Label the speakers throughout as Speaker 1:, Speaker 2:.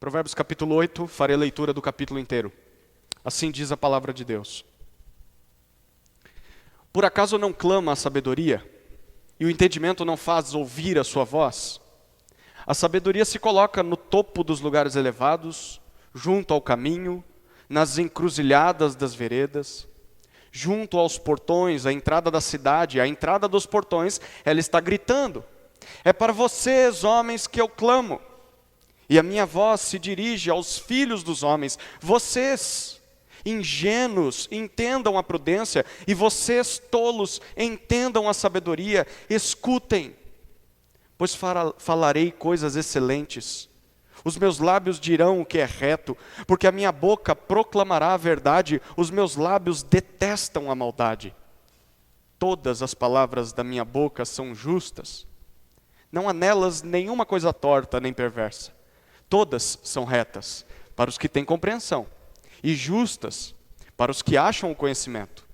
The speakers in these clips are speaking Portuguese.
Speaker 1: Provérbios capítulo 8, farei a leitura do capítulo inteiro. Assim diz a palavra de Deus. Por acaso não clama a sabedoria, e o entendimento não faz ouvir a sua voz? A sabedoria se coloca no topo dos lugares elevados, junto ao caminho, nas encruzilhadas das veredas, junto aos portões, à entrada da cidade, à entrada dos portões, ela está gritando: é para vocês, homens, que eu clamo. E a minha voz se dirige aos filhos dos homens. Vocês, ingênuos, entendam a prudência, e vocês, tolos, entendam a sabedoria. Escutem, pois falarei coisas excelentes. Os meus lábios dirão o que é reto, porque a minha boca proclamará a verdade, os meus lábios detestam a maldade. Todas as palavras da minha boca são justas. Não há nelas nenhuma coisa torta nem perversa. Todas são retas para os que têm compreensão e justas para os que acham o conhecimento.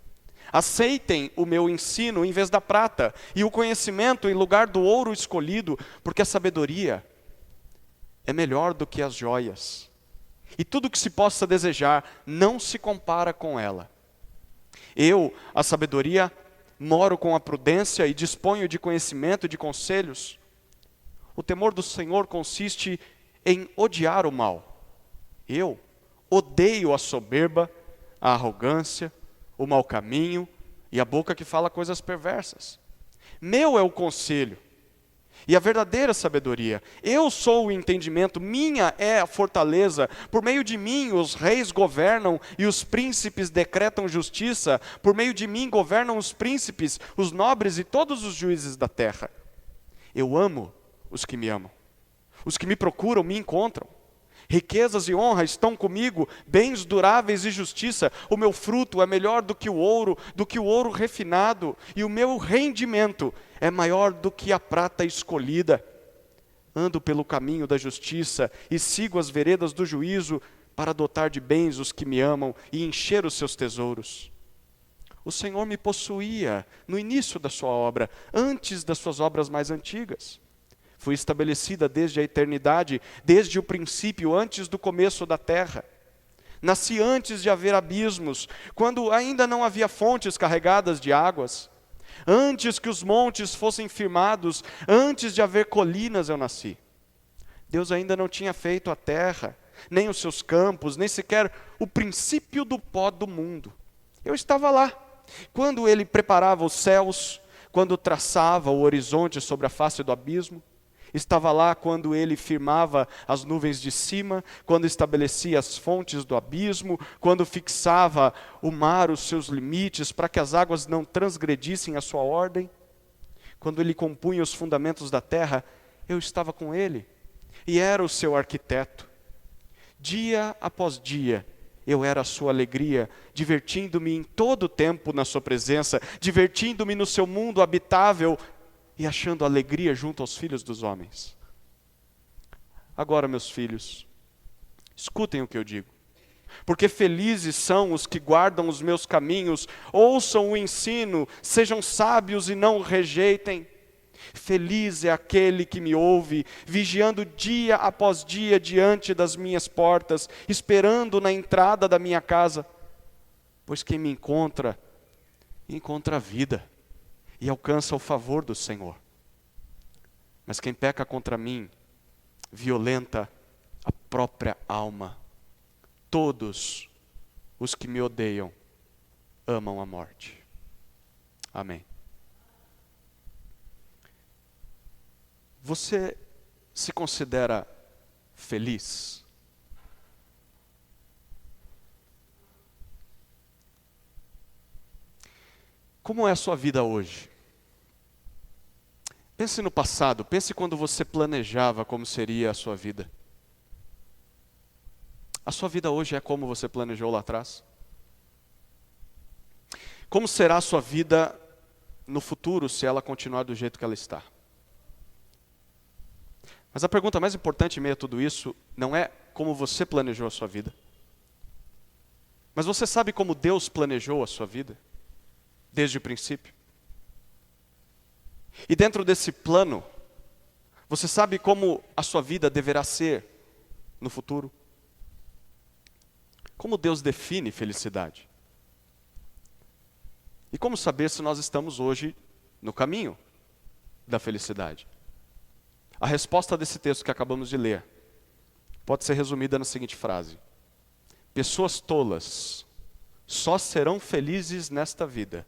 Speaker 1: Aceitem o meu ensino em vez da prata e o conhecimento em lugar do ouro escolhido, porque a sabedoria é melhor do que as joias. E tudo que se possa desejar não se compara com ela. Eu, a sabedoria, moro com a prudência e disponho de conhecimento e de conselhos. O temor do Senhor consiste em odiar o mal. Eu odeio a soberba, a arrogância, o mau caminho e a boca que fala coisas perversas. Meu é o conselho e a verdadeira sabedoria. Eu sou o entendimento, minha é a fortaleza. Por meio de mim os reis governam e os príncipes decretam justiça. Por meio de mim governam os príncipes, os nobres e todos os juízes da terra. Eu amo os que me amam. Os que me procuram me encontram. Riquezas e honra estão comigo, bens duráveis e justiça. O meu fruto é melhor do que o ouro refinado, e o meu rendimento é maior do que a prata escolhida. Ando pelo caminho da justiça e sigo as veredas do juízo para dotar de bens os que me amam e encher os seus tesouros. O Senhor me possuía no início da sua obra, antes das suas obras mais antigas. Fui estabelecida desde a eternidade, desde o princípio, antes do começo da terra. Nasci antes de haver abismos, quando ainda não havia fontes carregadas de águas. Antes que os montes fossem firmados, antes de haver colinas eu nasci. Deus ainda não tinha feito a terra, nem os seus campos, nem sequer o princípio do pó do mundo. Eu estava lá, quando Ele preparava os céus, quando traçava o horizonte sobre a face do abismo. Estava lá quando Ele firmava as nuvens de cima, quando estabelecia as fontes do abismo, quando fixava o mar os seus limites para que as águas não transgredissem a sua ordem. Quando Ele compunha os fundamentos da terra, eu estava com Ele e era o seu arquiteto. Dia após dia, eu era a sua alegria, divertindo-me em todo o tempo na sua presença, divertindo-me no seu mundo habitável, e achando alegria junto aos filhos dos homens. Agora, meus filhos, escutem o que eu digo. Porque felizes são os que guardam os meus caminhos, ouçam o ensino, sejam sábios e não o rejeitem. Feliz é aquele que me ouve, vigiando dia após dia diante das minhas portas, esperando na entrada da minha casa. Pois quem me encontra, encontra a vida e alcança o favor do Senhor. Mas quem peca contra mim, violenta a própria alma. Todos os que me odeiam amam a morte. Amém. Você se considera feliz? Como é a sua vida hoje? Pense no passado, pense quando você planejava como seria a sua vida. A sua vida hoje é como você planejou lá atrás? Como será a sua vida no futuro se ela continuar do jeito que ela está? Mas a pergunta mais importante em meio a tudo isso não é como você planejou a sua vida. Mas você sabe como Deus planejou a sua vida? Desde o princípio. E dentro desse plano, você sabe como a sua vida deverá ser no futuro? Como Deus define felicidade? E como saber se nós estamos hoje no caminho da felicidade? A resposta desse texto que acabamos de ler pode ser resumida na seguinte frase: pessoas tolas só serão felizes nesta vida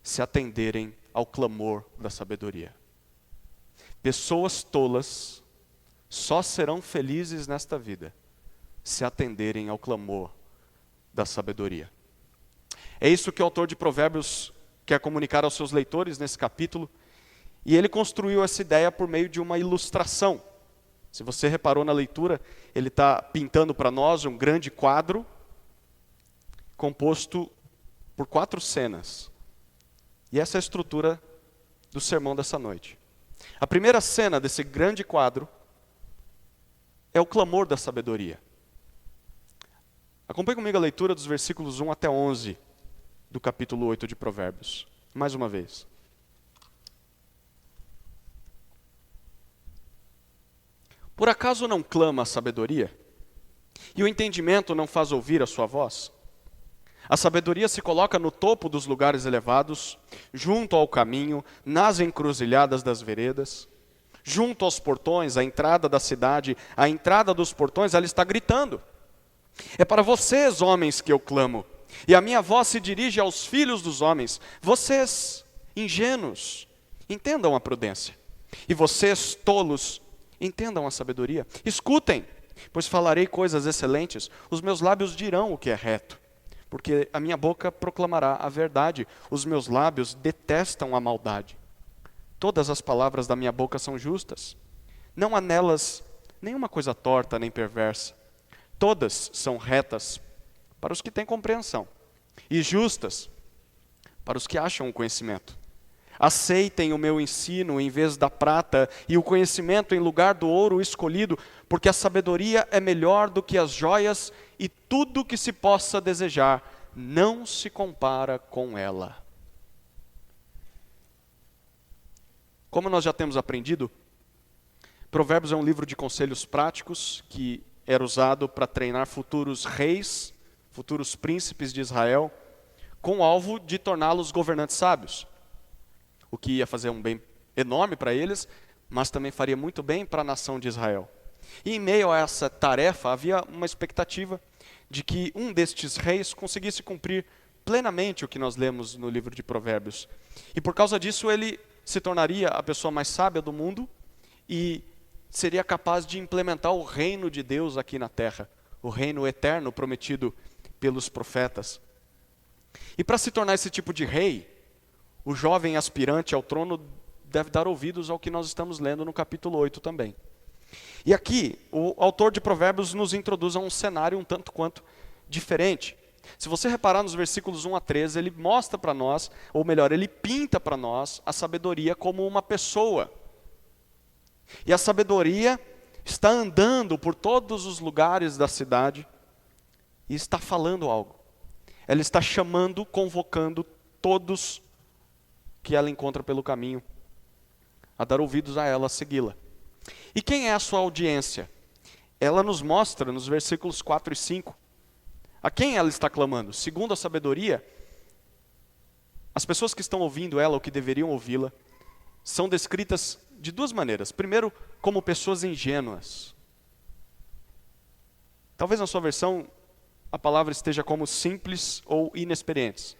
Speaker 1: se atenderem ao clamor da sabedoria. Pessoas tolas só serão felizes nesta vida se atenderem ao clamor da sabedoria. É isso que o autor de Provérbios quer comunicar aos seus leitores nesse capítulo, e ele construiu essa ideia por meio de uma ilustração. Se você reparou na leitura, ele está pintando para nós um grande quadro composto por 4 cenas. E essa é a estrutura do sermão dessa noite. A primeira cena desse grande quadro é o clamor da sabedoria. Acompanhe comigo a leitura dos versículos 1 até 11 do capítulo 8 de Provérbios. Mais uma vez. Por acaso não clama a sabedoria? E o entendimento não faz ouvir a sua voz? A sabedoria se coloca no topo dos lugares elevados, junto ao caminho, nas encruzilhadas das veredas, junto aos portões, à entrada da cidade, à entrada dos portões, ela está gritando. É para vocês, homens, que eu clamo, e a minha voz se dirige aos filhos dos homens. Vocês, ingênuos, entendam a prudência, e vocês, tolos, entendam a sabedoria. Escutem, pois falarei coisas excelentes, os meus lábios dirão o que é reto, porque a minha boca proclamará a verdade, os meus lábios detestam a maldade. Todas as palavras da minha boca são justas, não há nelas nenhuma coisa torta nem perversa. Todas são retas para os que têm compreensão, e justas para os que acham o conhecimento. Aceitem o meu ensino em vez da prata, e o conhecimento em lugar do ouro escolhido, porque a sabedoria é melhor do que as joias, e tudo que se possa desejar não se compara com ela. Como nós já temos aprendido, Provérbios é um livro de conselhos práticos que era usado para treinar futuros reis, futuros príncipes de Israel, com o alvo de torná-los governantes sábios. O que ia fazer um bem enorme para eles, mas também faria muito bem para a nação de Israel. E em meio a essa tarefa, havia uma expectativa de que um destes reis conseguisse cumprir plenamente o que nós lemos no livro de Provérbios. E por causa disso, ele se tornaria a pessoa mais sábia do mundo e seria capaz de implementar o reino de Deus aqui na terra, o reino eterno prometido pelos profetas. E para se tornar esse tipo de rei, o jovem aspirante ao trono deve dar ouvidos ao que nós estamos lendo no capítulo 8 também. E aqui, o autor de Provérbios nos introduz a um cenário um tanto quanto diferente. Se você reparar nos versículos 1 a 13, ele mostra para nós, ou melhor, ele pinta para nós a sabedoria como uma pessoa. E a sabedoria está andando por todos os lugares da cidade e está falando algo. Ela está chamando, convocando todos que ela encontra pelo caminho a dar ouvidos a ela, a segui-la. E quem é a sua audiência? Ela nos mostra nos versículos 4 e 5 a quem ela está clamando. Segundo a sabedoria, as pessoas que estão ouvindo ela, ou que deveriam ouvi-la, são descritas de 2 maneiras. Primeiro, como pessoas ingênuas. Talvez na sua versão a palavra esteja como simples ou inexperientes.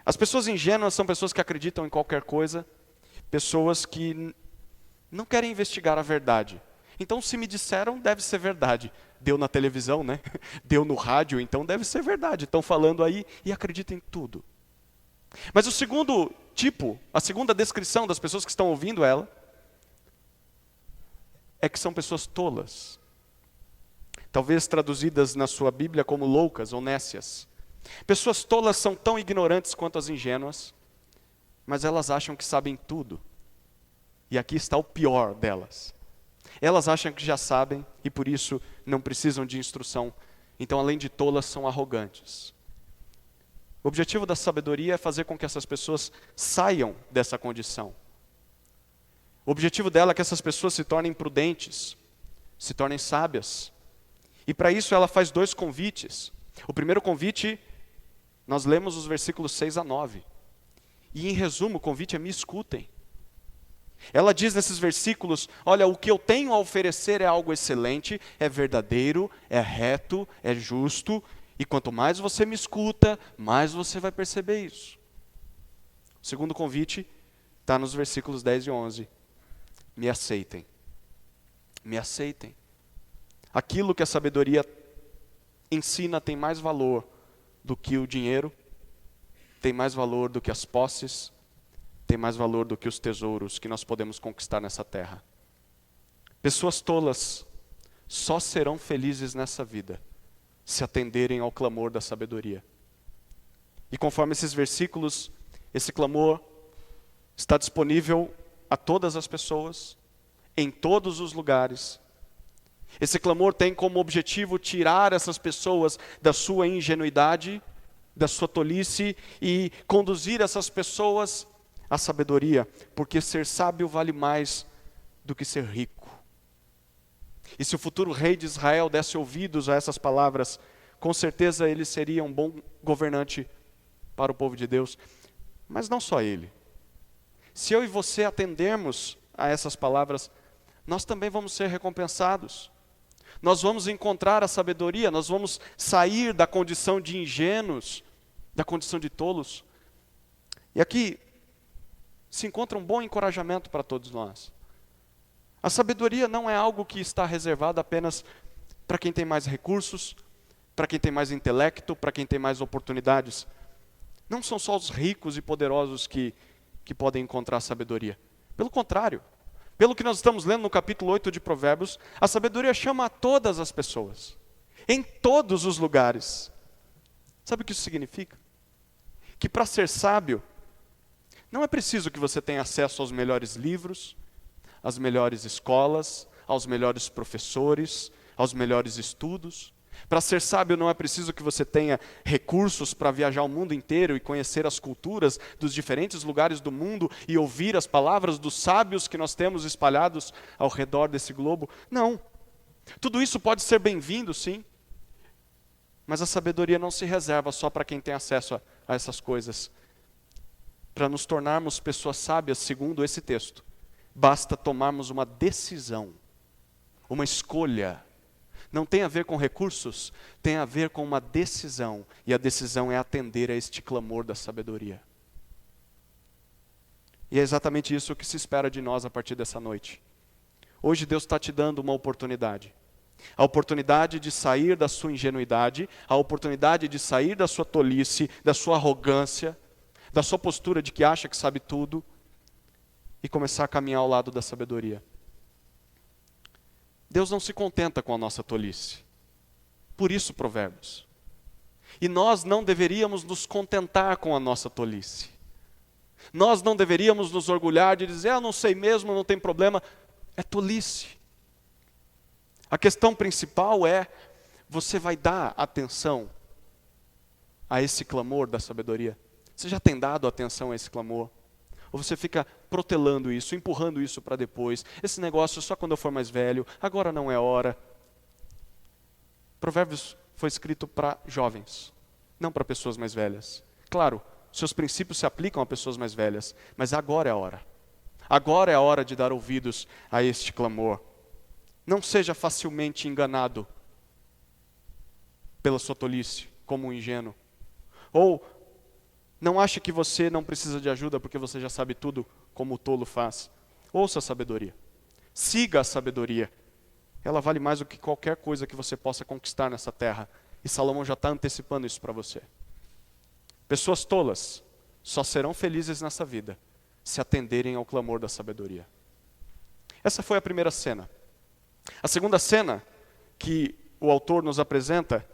Speaker 1: As pessoas ingênuas são pessoas que acreditam em qualquer coisa, pessoas que não querem investigar a verdade. Então, se me disseram, deve ser verdade. Deu na televisão, né? Deu no rádio, então deve ser verdade. Estão falando aí e acreditam em tudo. Mas o segundo tipo, a segunda descrição das pessoas que estão ouvindo ela, é que são pessoas tolas. Talvez traduzidas na sua Bíblia como loucas ou nécias. Pessoas tolas são tão ignorantes quanto as ingênuas, mas elas acham que sabem tudo. E aqui está o pior delas. Elas acham que já sabem e por isso não precisam de instrução. Então, além de tolas, são arrogantes. O objetivo da sabedoria é fazer com que essas pessoas saiam dessa condição. O objetivo dela é que essas pessoas se tornem prudentes, se tornem sábias, E para isso ela faz 2 convites. O primeiro convite, nós lemos os versículos 6 a 9. E em resumo, o convite é: me escutem. Ela diz nesses versículos: olha, o que eu tenho a oferecer é algo excelente, é verdadeiro, é reto, é justo. E quanto mais você me escuta, mais você vai perceber isso. O segundo convite está nos versículos 10 e 11. Me aceitem. Me aceitem. Aquilo que a sabedoria ensina tem mais valor do que o dinheiro, tem mais valor do que as posses, tem mais valor do que os tesouros que nós podemos conquistar nessa terra. Pessoas tolas só serão felizes nessa vida se atenderem ao clamor da sabedoria. E conforme esses versículos, esse clamor está disponível a todas as pessoas, em todos os lugares. Esse clamor tem como objetivo tirar essas pessoas da sua ingenuidade, da sua tolice e conduzir essas pessoas à sabedoria, porque ser sábio vale mais do que ser rico. E se o futuro rei de Israel desse ouvidos a essas palavras, com certeza ele seria um bom governante para o povo de Deus. Mas não só ele. Se eu e você atendermos a essas palavras, nós também vamos ser recompensados. Nós vamos encontrar a sabedoria, nós vamos sair da condição de ingênuos, da condição de tolos. E aqui se encontra um bom encorajamento para todos nós. A sabedoria não é algo que está reservado apenas para quem tem mais recursos, para quem tem mais intelecto, para quem tem mais oportunidades. Não são só os ricos e poderosos que podem encontrar a sabedoria. Pelo contrário, pelo que nós estamos lendo no capítulo 8 de Provérbios, a sabedoria chama a todas as pessoas, em todos os lugares. Sabe o que isso significa? Que para ser sábio, não é preciso que você tenha acesso aos melhores livros, às melhores escolas, aos melhores professores, aos melhores estudos. Para ser sábio não é preciso que você tenha recursos para viajar o mundo inteiro e conhecer as culturas dos diferentes lugares do mundo e ouvir as palavras dos sábios que nós temos espalhados ao redor desse globo. Não. Tudo isso pode ser bem-vindo, sim. Mas a sabedoria não se reserva só para quem tem acesso a essas coisas. Para nos tornarmos pessoas sábias, segundo esse texto, basta tomarmos uma decisão, uma escolha. Não tem a ver com recursos, tem a ver com uma decisão. E a decisão é atender a este clamor da sabedoria. E é exatamente isso que se espera de nós a partir dessa noite. Hoje Deus está te dando uma oportunidade. A oportunidade de sair da sua ingenuidade, a oportunidade de sair da sua tolice, da sua arrogância, da sua postura de que acha que sabe tudo, e começar a caminhar ao lado da sabedoria. Deus não se contenta com a nossa tolice. Por isso, Provérbios. E nós não deveríamos nos contentar com a nossa tolice. Nós não deveríamos nos orgulhar de dizer: eu não sei mesmo, não tem problema. É tolice. A questão principal é: você vai dar atenção a esse clamor da sabedoria? Você já tem dado atenção a esse clamor? Ou você fica protelando isso, empurrando isso para depois? Esse negócio só quando eu for mais velho, agora não é hora. Provérbios foi escrito para jovens, não para pessoas mais velhas. Claro, seus princípios se aplicam a pessoas mais velhas, mas agora é a hora. Agora é a hora de dar ouvidos a este clamor. Não seja facilmente enganado pela sua tolice, como um ingênuo. Ou não ache que você não precisa de ajuda porque você já sabe tudo, como o tolo faz. Ouça a sabedoria. Siga a sabedoria. Ela vale mais do que qualquer coisa que você possa conquistar nessa terra. E Salomão já está antecipando isso para você. Pessoas tolas só serão felizes nessa vida se atenderem ao clamor da sabedoria. Essa foi a primeira cena. A segunda cena que o autor nos apresenta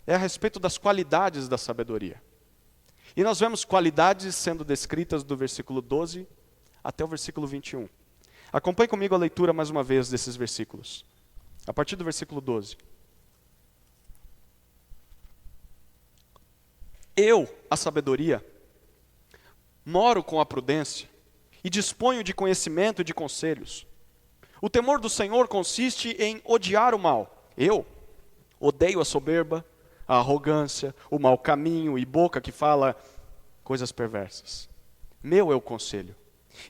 Speaker 1: é a respeito das qualidades da sabedoria. E nós vemos qualidades sendo descritas do versículo 12 até o versículo 21. Acompanhe comigo a leitura mais uma vez desses versículos. A partir do versículo 12. Eu, a sabedoria, moro com a prudência e disponho de conhecimento e de conselhos. O temor do Senhor consiste em odiar o mal. Eu, Odeio a soberba, a arrogância, o mau caminho e boca que fala coisas perversas. Meu é o conselho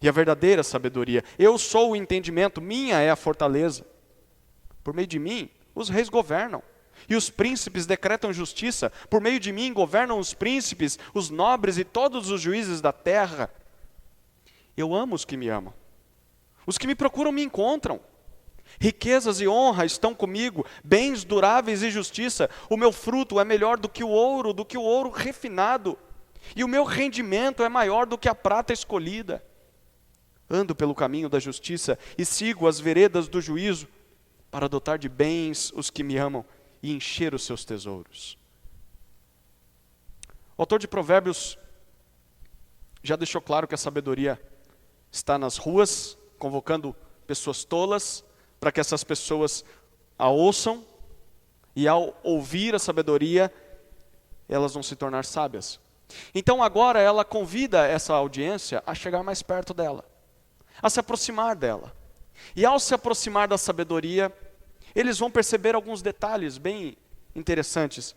Speaker 1: e a verdadeira sabedoria. Eu sou o entendimento, minha é a fortaleza. Por meio de mim, os reis governam e os príncipes decretam justiça. Por meio de mim governam os príncipes, os nobres e todos os juízes da terra. Eu amo os que me amam. Os que me procuram me encontram. Riquezas e honra estão comigo, bens duráveis e justiça. O meu fruto é melhor do que o ouro refinado. E o meu rendimento é maior do que a prata escolhida. Ando pelo caminho da justiça e sigo as veredas do juízo, para dotar de bens os que me amam e encher os seus tesouros. O autor de Provérbios já deixou claro que a sabedoria está nas ruas, convocando pessoas tolas, para que essas pessoas a ouçam, e ao ouvir a sabedoria, elas vão se tornar sábias. Então agora ela convida essa audiência a chegar mais perto dela, a se aproximar dela. E ao se aproximar da sabedoria, eles vão perceber alguns detalhes bem interessantes.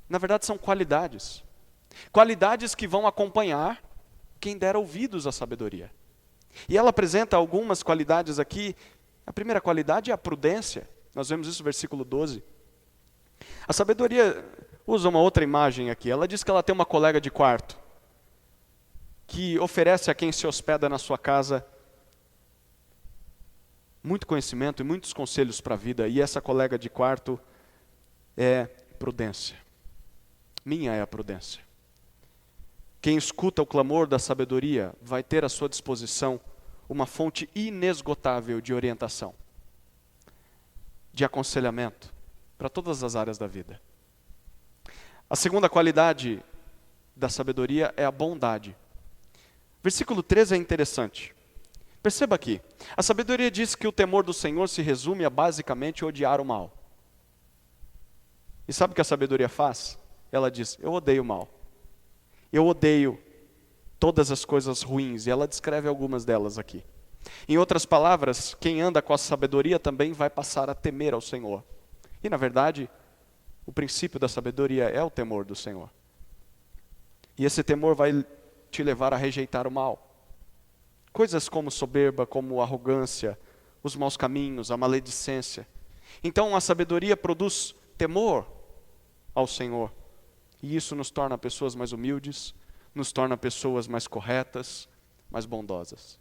Speaker 1: Na verdade são qualidades. Qualidades que vão acompanhar quem der ouvidos à sabedoria. E ela apresenta algumas qualidades aqui. A primeira qualidade é a prudência. Nós vemos isso no versículo 12. A sabedoria usa uma outra imagem aqui. Ela diz que ela tem uma colega de quarto que oferece a quem se hospeda na sua casa muito conhecimento e muitos conselhos para a vida. E essa colega de quarto é prudência. Minha é a prudência. Quem escuta o clamor da sabedoria vai ter à sua disposição uma fonte inesgotável de orientação, de aconselhamento, para todas as áreas da vida. A segunda qualidade da sabedoria é a bondade. Versículo 13 é interessante. Perceba aqui, a sabedoria diz que o temor do Senhor se resume a basicamente odiar o mal. E sabe o que a sabedoria faz? Ela diz, eu odeio o mal. Eu odeio todas as coisas ruins, e ela descreve algumas delas aqui. Em outras palavras, quem anda com a sabedoria também vai passar a temer ao Senhor. E na verdade, o princípio da sabedoria é o temor do Senhor. E esse temor vai te levar a rejeitar o mal. Coisas como soberba, como arrogância, os maus caminhos, a maledicência. Então a sabedoria produz temor ao Senhor. E isso nos torna pessoas mais humildes, nos torna pessoas mais corretas, mais bondosas.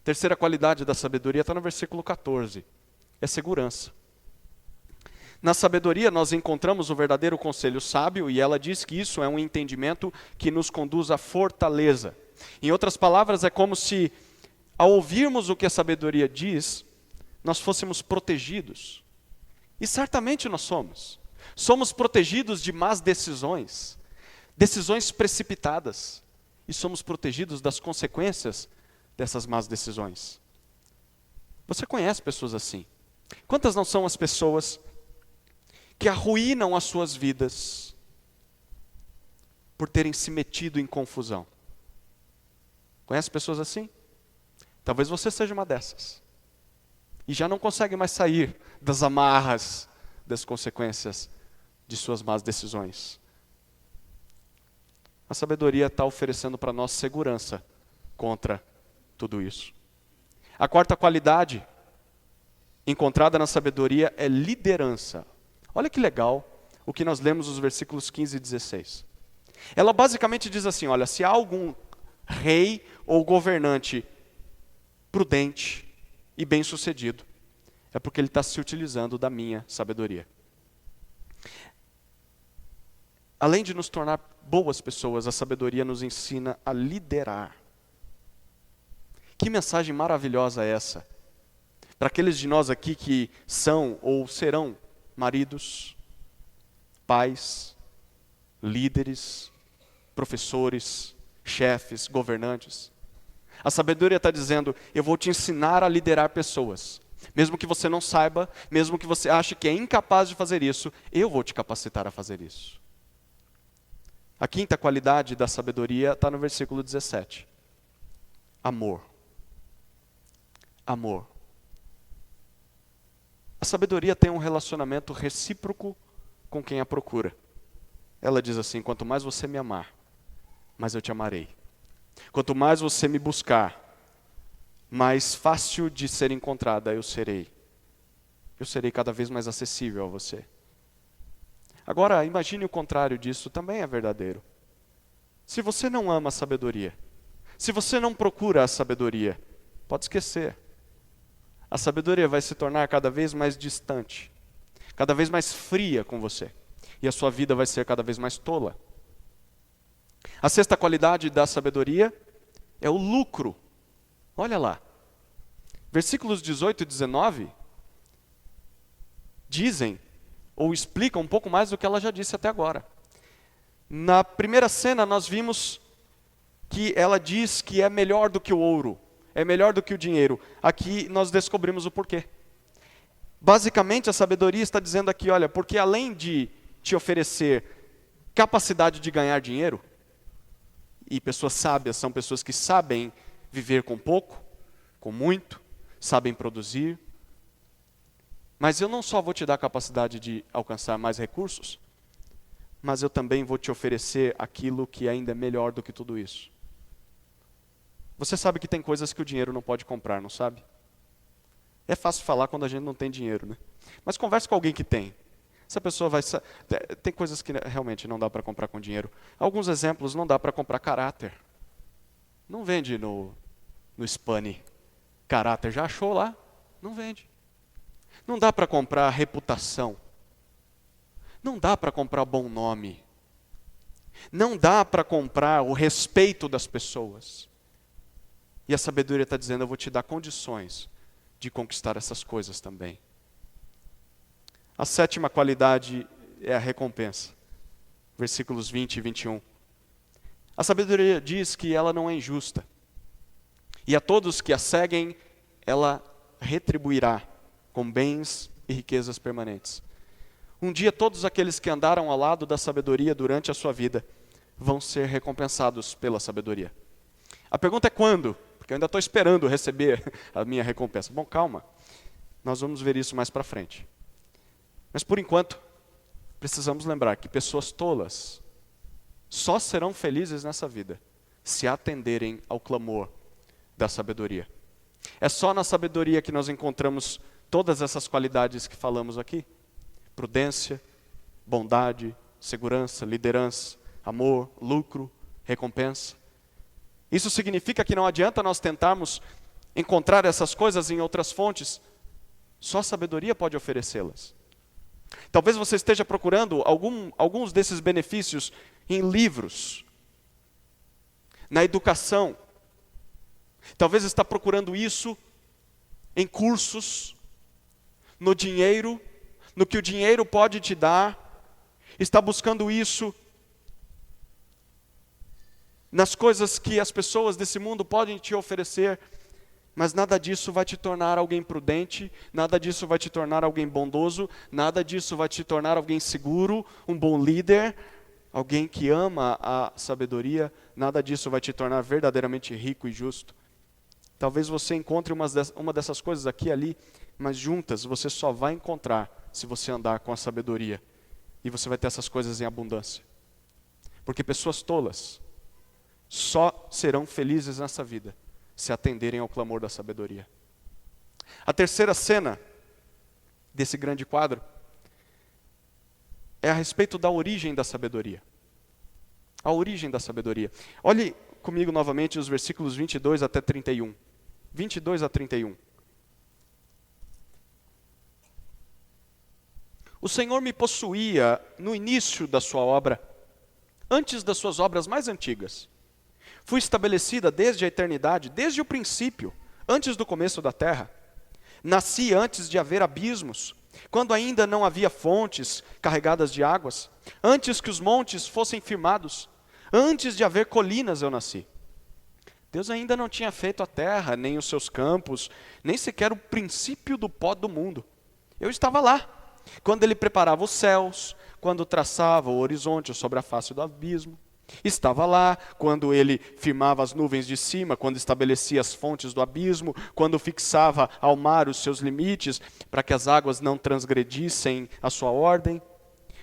Speaker 1: Terceira qualidade da sabedoria está no versículo 14. É segurança. Na sabedoria nós encontramos o verdadeiro conselho sábio, e ela diz que isso é um entendimento que nos conduz à fortaleza. Em outras palavras, é como se, ao ouvirmos o que a sabedoria diz, nós fôssemos protegidos. E certamente nós somos. Somos protegidos de más decisões, decisões precipitadas. E somos protegidos das consequências dessas más decisões. Você conhece pessoas assim? Quantas não são as pessoas que arruinam as suas vidas por terem se metido em confusão? Conhece pessoas assim? Talvez você seja uma dessas. E já não consegue mais sair das amarras das consequências de suas más decisões. A sabedoria está oferecendo para nós segurança contra tudo isso. A quarta qualidade encontrada na sabedoria é liderança. Olha que legal o que nós lemos nos versículos 15 e 16. Ela basicamente diz assim, olha, se há algum rei ou governante prudente e bem-sucedido, é porque ele está se utilizando da minha sabedoria. Além de nos tornar boas pessoas, a sabedoria nos ensina a liderar. Que mensagem maravilhosa é essa? Para aqueles de nós aqui que são ou serão maridos, pais, líderes, professores, chefes, governantes. A sabedoria está dizendo, eu vou te ensinar a liderar pessoas. Mesmo que você não saiba, mesmo que você ache que é incapaz de fazer isso, eu vou te capacitar a fazer isso. A quinta qualidade da sabedoria está no versículo 17. Amor. Amor. A sabedoria tem um relacionamento recíproco com quem a procura. Ela diz assim: quanto mais você me amar, mais eu te amarei. Quanto mais você me buscar, mais fácil de ser encontrada eu serei. Eu serei cada vez mais acessível a você. Agora, imagine o contrário disso, também é verdadeiro. Se você não ama a sabedoria, se você não procura a sabedoria, pode esquecer. A sabedoria vai se tornar cada vez mais distante, cada vez mais fria com você. E a sua vida vai ser cada vez mais tola. A sexta qualidade da sabedoria é o lucro. Olha lá. Versículos 18 e 19 dizem ou explicam um pouco mais do que ela já disse até agora. Na primeira cena nós vimos que ela diz que é melhor do que o ouro, é melhor do que o dinheiro. Aqui nós descobrimos o porquê. Basicamente a sabedoria está dizendo aqui, olha, porque além de te oferecer capacidade de ganhar dinheiro, e pessoas sábias são pessoas que sabem viver com pouco, com muito, sabem produzir, mas eu não só vou te dar a capacidade de alcançar mais recursos, mas eu também vou te oferecer aquilo que ainda é melhor do que tudo isso. Você sabe que tem coisas que o dinheiro não pode comprar, não sabe? É fácil falar quando a gente não tem dinheiro, né? Mas converse com alguém que tem. Essa pessoa vai... Tem coisas que realmente não dá para comprar com dinheiro. Alguns exemplos, não dá para comprar caráter. Não vende no Spani. Caráter, já achou lá? Não vende. Não dá para comprar reputação. Não dá para comprar bom nome. Não dá para comprar o respeito das pessoas. E a sabedoria está dizendo, eu vou te dar condições de conquistar essas coisas também. A sétima qualidade é a recompensa. Versículos 20 e 21. A sabedoria diz que ela não é injusta. E a todos que a seguem, ela retribuirá com bens e riquezas permanentes. Um dia todos aqueles que andaram ao lado da sabedoria durante a sua vida vão ser recompensados pela sabedoria. A pergunta é quando? Porque eu ainda estou esperando receber a minha recompensa. Bom, calma. Nós vamos ver isso mais para frente. Mas por enquanto, precisamos lembrar que pessoas tolas só serão felizes nessa vida se atenderem ao clamor da sabedoria. É só na sabedoria que nós encontramos todas essas qualidades que falamos aqui. Prudência, bondade, segurança, liderança, amor, lucro, recompensa. Isso significa que não adianta nós tentarmos encontrar essas coisas em outras fontes. Só a sabedoria pode oferecê-las. Talvez você esteja procurando alguns desses benefícios em livros, na educação. Talvez está procurando isso em cursos, no dinheiro, no que o dinheiro pode te dar. Está buscando isso nas coisas que as pessoas desse mundo podem te oferecer. Mas nada disso vai te tornar alguém prudente, nada disso vai te tornar alguém bondoso, nada disso vai te tornar alguém seguro, um bom líder, alguém que ama a sabedoria, nada disso vai te tornar verdadeiramente rico e justo. Talvez você encontre uma dessas coisas aqui e ali, mas juntas você só vai encontrar se você andar com a sabedoria. E você vai ter essas coisas em abundância. Porque pessoas tolas só serão felizes nessa vida se atenderem ao clamor da sabedoria. A terceira cena desse grande quadro é a respeito da origem da sabedoria. A origem da sabedoria. Olhe comigo novamente os versículos 22 até 31. 22 a 31. O Senhor me possuía no início da sua obra, antes das suas obras mais antigas. Fui estabelecida desde a eternidade, desde o princípio, antes do começo da terra. Nasci antes de haver abismos, quando ainda não havia fontes carregadas de águas. Antes que os montes fossem firmados, antes de haver colinas eu nasci. Deus ainda não tinha feito a terra, nem os seus campos, nem sequer o princípio do pó do mundo. Eu estava lá, quando Ele preparava os céus, quando traçava o horizonte sobre a face do abismo. Estava lá quando ele firmava as nuvens de cima, quando estabelecia as fontes do abismo, quando fixava ao mar os seus limites, para que as águas não transgredissem a sua ordem.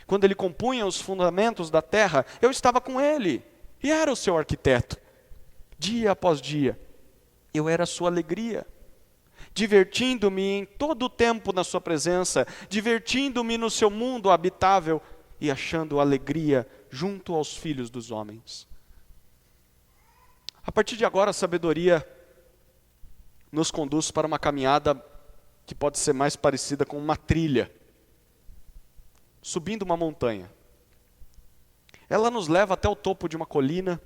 Speaker 1: Quando ele compunha os fundamentos da terra, eu estava com ele e era o seu arquiteto. Dia após dia, eu era a sua alegria, divertindo-me em todo o tempo na sua presença, divertindo-me no seu mundo habitável e achando alegria junto aos filhos dos homens. A partir de agora, a sabedoria nos conduz para uma caminhada que pode ser mais parecida com uma trilha, subindo uma montanha. Ela nos leva até o topo de uma colina,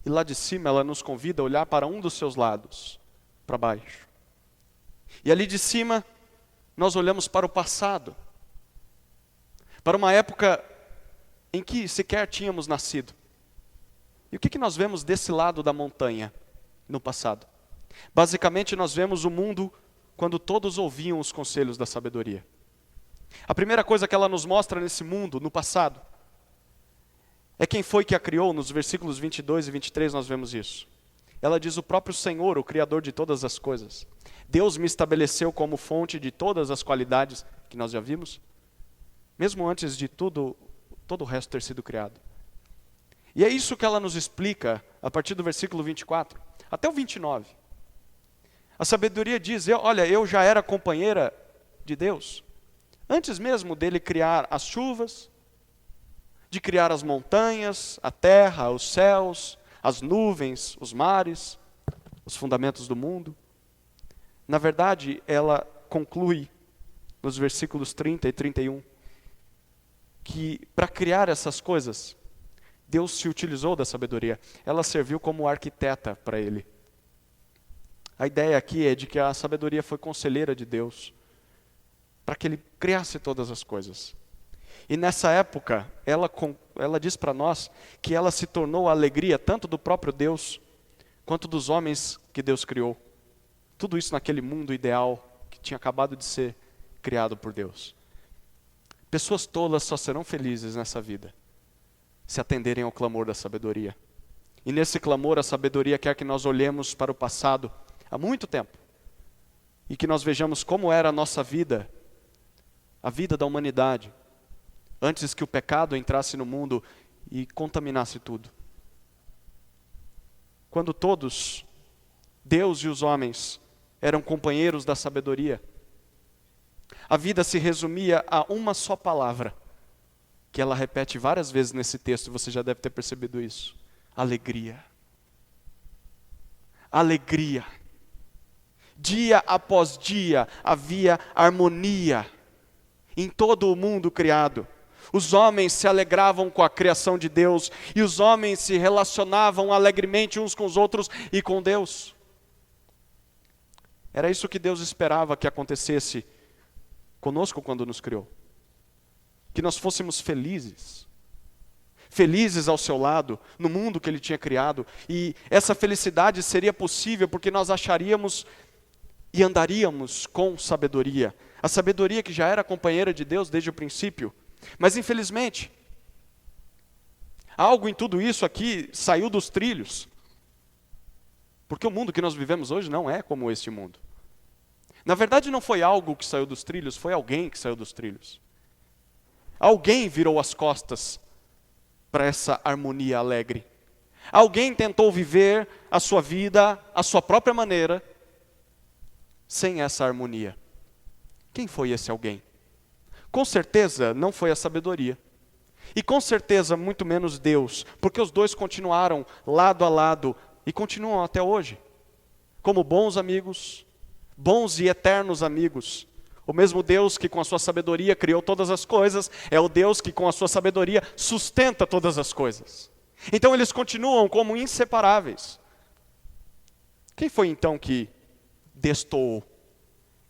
Speaker 1: e lá de cima ela nos convida a olhar para um dos seus lados, para baixo. E ali de cima, nós olhamos para o passado, para uma época em que sequer tínhamos nascido. E o que nós vemos desse lado da montanha, no passado? Basicamente, nós vemos o mundo quando todos ouviam os conselhos da sabedoria. A primeira coisa que ela nos mostra nesse mundo, no passado, é quem foi que a criou. Nos versículos 22 e 23 nós vemos isso. Ela diz: o próprio Senhor, o Criador de todas as coisas. Deus me estabeleceu como fonte de todas as qualidades que nós já vimos, mesmo antes de todo o resto ter sido criado. E é isso que ela nos explica a partir do versículo 24 até o 29. A sabedoria diz: olha, eu já era companheira de Deus, antes mesmo dele criar as chuvas, de criar as montanhas, a terra, os céus, as nuvens, os mares, os fundamentos do mundo. Na verdade, ela conclui nos versículos 30 e 31, que para criar essas coisas, Deus se utilizou da sabedoria. Ela serviu como arquiteta para ele. A ideia aqui é de que a sabedoria foi conselheira de Deus, para que ele criasse todas as coisas. E nessa época, ela diz para nós que ela se tornou a alegria tanto do próprio Deus, quanto dos homens que Deus criou. Tudo isso naquele mundo ideal que tinha acabado de ser criado por Deus. Pessoas tolas só serão felizes nessa vida se atenderem ao clamor da sabedoria. E nesse clamor, a sabedoria quer que nós olhemos para o passado há muito tempo e que nós vejamos como era a nossa vida, a vida da humanidade, antes que o pecado entrasse no mundo e contaminasse tudo. Quando todos, Deus e os homens, eram companheiros da sabedoria, a vida se resumia a uma só palavra, que ela repete várias vezes nesse texto, você já deve ter percebido isso: alegria. Alegria. Dia após dia havia harmonia em todo o mundo criado. Os homens se alegravam com a criação de Deus, e os homens se relacionavam alegremente uns com os outros e com Deus. Era isso que Deus esperava que acontecesse conosco quando nos criou. Que nós fôssemos felizes. Felizes ao seu lado, no mundo que Ele tinha criado. E essa felicidade seria possível porque nós acharíamos e andaríamos com sabedoria. A sabedoria que já era companheira de Deus desde o princípio. Mas infelizmente, algo em tudo isso aqui saiu dos trilhos. Porque o mundo que nós vivemos hoje não é como este mundo. Na verdade, não foi algo que saiu dos trilhos, foi alguém que saiu dos trilhos. Alguém virou as costas para essa harmonia alegre. Alguém tentou viver a sua vida, à sua própria maneira, sem essa harmonia. Quem foi esse alguém? Com certeza não foi a sabedoria. E com certeza muito menos Deus, porque os dois continuaram lado a lado e continuam até hoje, como bons amigos, bons e eternos amigos. O mesmo Deus que com a sua sabedoria criou todas as coisas, é o Deus que com a sua sabedoria sustenta todas as coisas. Então eles continuam como inseparáveis. Quem foi então que destoou?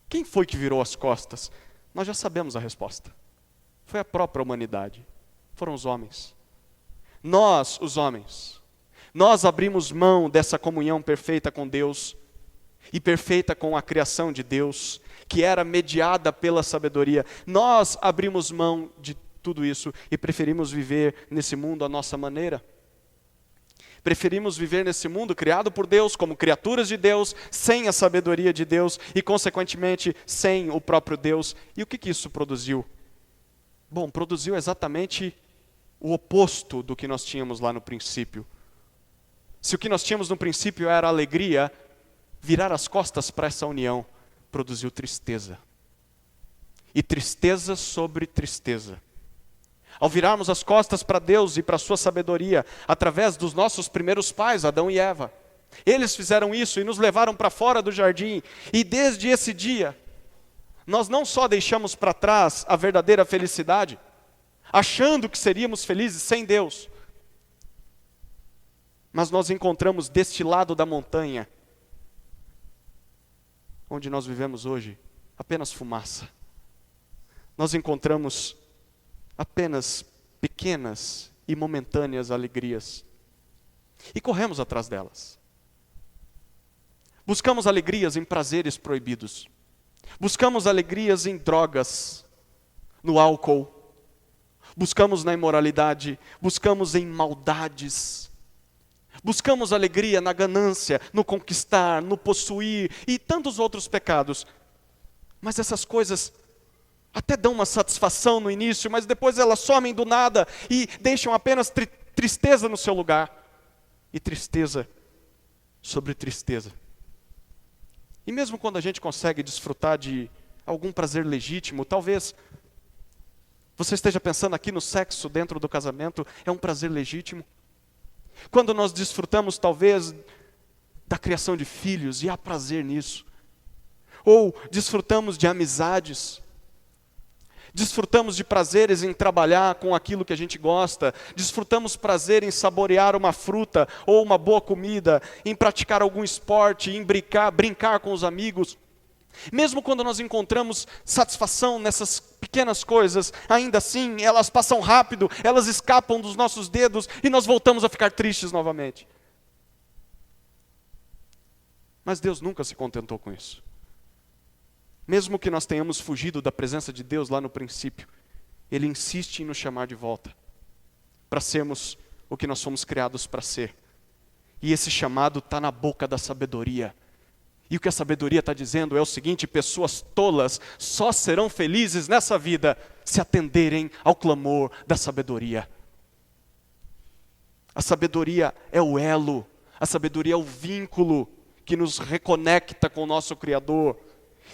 Speaker 1: Quem foi que virou as costas? Nós já sabemos a resposta. Foi a própria humanidade. Foram os homens. Nós, os homens, nós abrimos mão dessa comunhão perfeita com Deus e perfeita com a criação de Deus, que era mediada pela sabedoria. Nós abrimos mão de tudo isso e preferimos viver nesse mundo à nossa maneira. Preferimos viver nesse mundo criado por Deus, como criaturas de Deus, sem a sabedoria de Deus e, consequentemente, sem o próprio Deus. E o que isso produziu? Bom, produziu exatamente o oposto do que nós tínhamos lá no princípio. Se o que nós tínhamos no princípio era alegria, virar as costas para essa união produziu tristeza. E tristeza sobre tristeza. Ao virarmos as costas para Deus e para a sua sabedoria, através dos nossos primeiros pais, Adão e Eva, eles fizeram isso e nos levaram para fora do jardim. E desde esse dia, nós não só deixamos para trás a verdadeira felicidade, achando que seríamos felizes sem Deus, mas nós encontramos deste lado da montanha, onde nós vivemos hoje, apenas fumaça. Nós encontramos apenas pequenas e momentâneas alegrias. E corremos atrás delas. Buscamos alegrias em prazeres proibidos. Buscamos alegrias em drogas, no álcool. Buscamos na imoralidade. Buscamos em maldades. Buscamos alegria na ganância, no conquistar, no possuir e tantos outros pecados. Mas essas coisas até dão uma satisfação no início, mas depois elas somem do nada e deixam apenas tristeza no seu lugar. E tristeza sobre tristeza. E mesmo quando a gente consegue desfrutar de algum prazer legítimo, talvez você esteja pensando aqui no sexo dentro do casamento, é um prazer legítimo. Quando nós desfrutamos talvez da criação de filhos, e há prazer nisso. Ou desfrutamos de amizades. Desfrutamos de prazeres em trabalhar com aquilo que a gente gosta. Desfrutamos prazer em saborear uma fruta ou uma boa comida, em praticar algum esporte, em brincar com os amigos. Mesmo quando nós encontramos satisfação nessas pequenas coisas, ainda assim elas passam rápido, elas escapam dos nossos dedos e nós voltamos a ficar tristes novamente. Mas Deus nunca se contentou com isso. Mesmo que nós tenhamos fugido da presença de Deus lá no princípio, Ele insiste em nos chamar de volta, para sermos o que nós fomos criados para ser. E esse chamado está na boca da sabedoria. E o que a sabedoria está dizendo é o seguinte: pessoas tolas só serão felizes nessa vida se atenderem ao clamor da sabedoria. A sabedoria é o elo, a sabedoria é o vínculo que nos reconecta com o nosso Criador,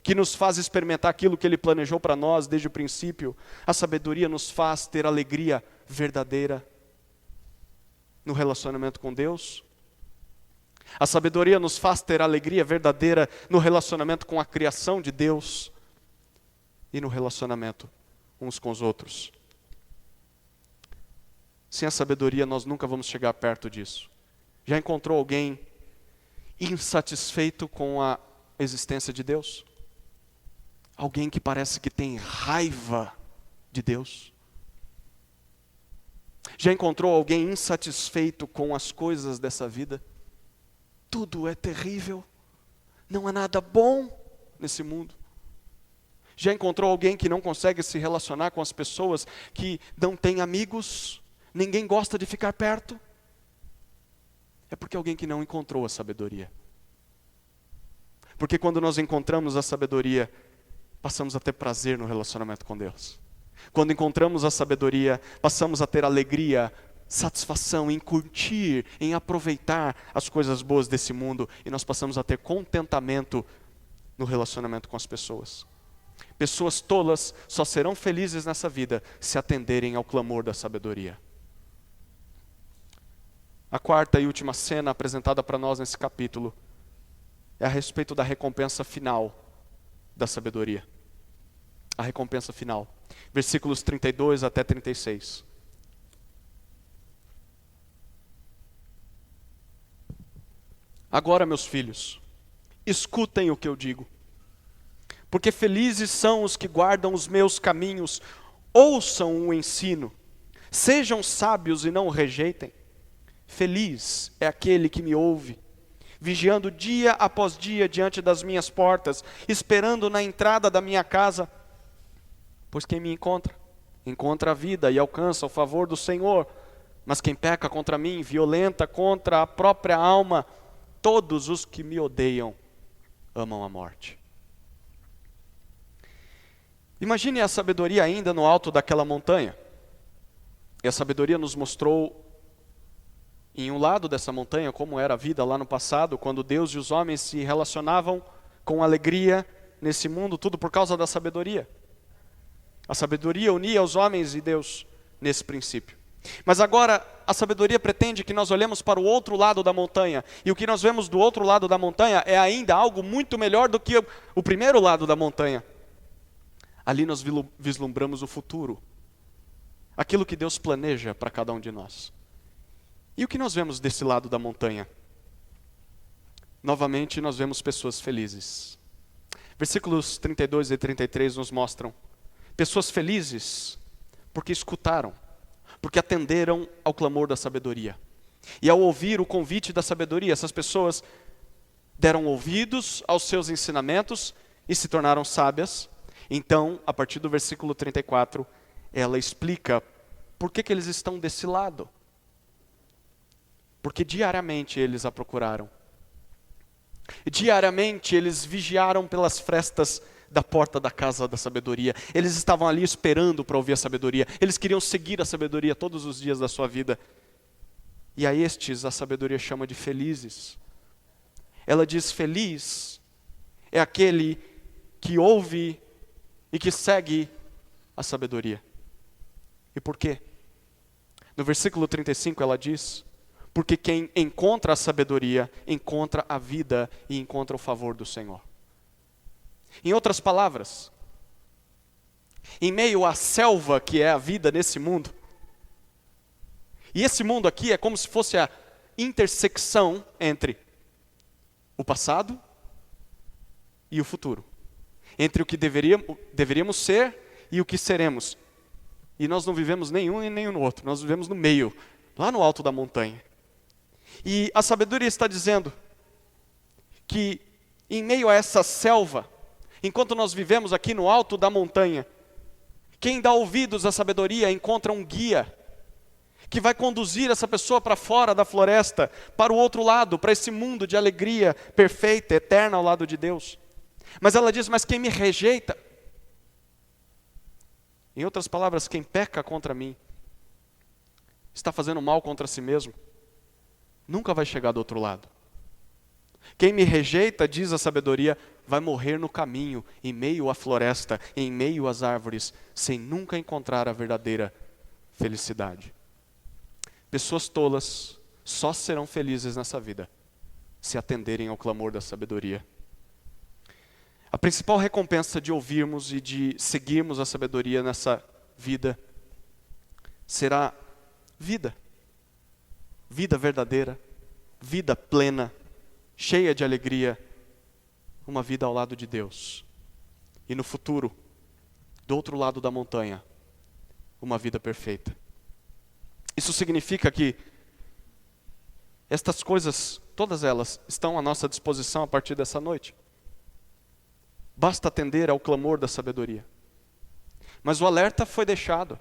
Speaker 1: que nos faz experimentar aquilo que Ele planejou para nós desde o princípio. A sabedoria nos faz ter alegria verdadeira no relacionamento com Deus. A sabedoria nos faz ter alegria verdadeira no relacionamento com a criação de Deus e no relacionamento uns com os outros. Sem a sabedoria nós nunca vamos chegar perto disso. Já encontrou alguém insatisfeito com a existência de Deus? Alguém que parece que tem raiva de Deus? Já encontrou alguém insatisfeito com as coisas dessa vida? Tudo é terrível, não há nada bom nesse mundo. Já encontrou alguém que não consegue se relacionar com as pessoas, que não tem amigos, ninguém gosta de ficar perto? É porque alguém que não encontrou a sabedoria. Porque quando nós encontramos a sabedoria, passamos a ter prazer no relacionamento com Deus. Quando encontramos a sabedoria, passamos a ter alegria, satisfação em curtir, em aproveitar as coisas boas desse mundo, e nós passamos a ter contentamento no relacionamento com as pessoas. Pessoas tolas só serão felizes nessa vida se atenderem ao clamor da sabedoria. A quarta e última cena apresentada para nós nesse capítulo é a respeito da recompensa final da sabedoria. A recompensa final. Versículos 32 até 36. Agora, meus filhos, escutem o que eu digo. Porque felizes são os que guardam os meus caminhos, ouçam o ensino, sejam sábios e não o rejeitem. Feliz é aquele que me ouve, vigiando dia após dia diante das minhas portas, esperando na entrada da minha casa. Pois quem me encontra, encontra a vida e alcança o favor do Senhor. Mas quem peca contra mim, violenta contra a própria alma. Todos os que me odeiam amam a morte. Imagine a sabedoria ainda no alto daquela montanha. E a sabedoria nos mostrou em um lado dessa montanha como era a vida lá no passado, quando Deus e os homens se relacionavam com alegria nesse mundo, tudo por causa da sabedoria. A sabedoria unia os homens e Deus nesse princípio. Mas agora a sabedoria pretende que nós olhemos para o outro lado da montanha. E o que nós vemos do outro lado da montanha é ainda algo muito melhor do que o primeiro lado da montanha. Ali nós vislumbramos o futuro. Aquilo que Deus planeja para cada um de nós. E o que nós vemos desse lado da montanha? Novamente nós vemos pessoas felizes. Versículos 32 e 33 nos mostram pessoas felizes porque escutaram, porque atenderam ao clamor da sabedoria. E ao ouvir o convite da sabedoria, essas pessoas deram ouvidos aos seus ensinamentos e se tornaram sábias. Então, a partir do versículo 34, ela explica por que eles estão desse lado. Porque diariamente eles a procuraram. Diariamente eles vigiaram pelas frestas da porta da casa da sabedoria. Eles estavam ali esperando para ouvir a sabedoria. Eles queriam seguir a sabedoria todos os dias da sua vida. E a estes a sabedoria chama de felizes. Ela diz: feliz é aquele que ouve e que segue a sabedoria. E por quê? No versículo 35 ela diz: porque quem encontra a sabedoria, encontra a vida e encontra o favor do Senhor. Em outras palavras, em meio à selva que é a vida nesse mundo, e esse mundo aqui é como se fosse a intersecção entre o passado e o futuro. Entre o que deveríamos ser e o que seremos. E nós não vivemos nenhum e nem no outro, nós vivemos no meio, lá no alto da montanha. E a sabedoria está dizendo que em meio a essa selva, enquanto nós vivemos aqui no alto da montanha, quem dá ouvidos à sabedoria encontra um guia que vai conduzir essa pessoa para fora da floresta, para o outro lado, para esse mundo de alegria perfeita, eterna ao lado de Deus. Mas ela diz: mas quem me rejeita, em outras palavras, quem peca contra mim, está fazendo mal contra si mesmo, nunca vai chegar do outro lado. Quem me rejeita, diz a sabedoria, vai morrer no caminho, em meio à floresta, em meio às árvores, sem nunca encontrar a verdadeira felicidade. Pessoas tolas só serão felizes nessa vida, se atenderem ao clamor da sabedoria. A principal recompensa de ouvirmos e de seguirmos a sabedoria nessa vida será vida. Vida verdadeira, vida plena, cheia de alegria, uma vida ao lado de Deus. E no futuro, do outro lado da montanha, uma vida perfeita. Isso significa que estas coisas, todas elas, estão à nossa disposição a partir dessa noite. Basta atender ao clamor da sabedoria. Mas o alerta foi deixado.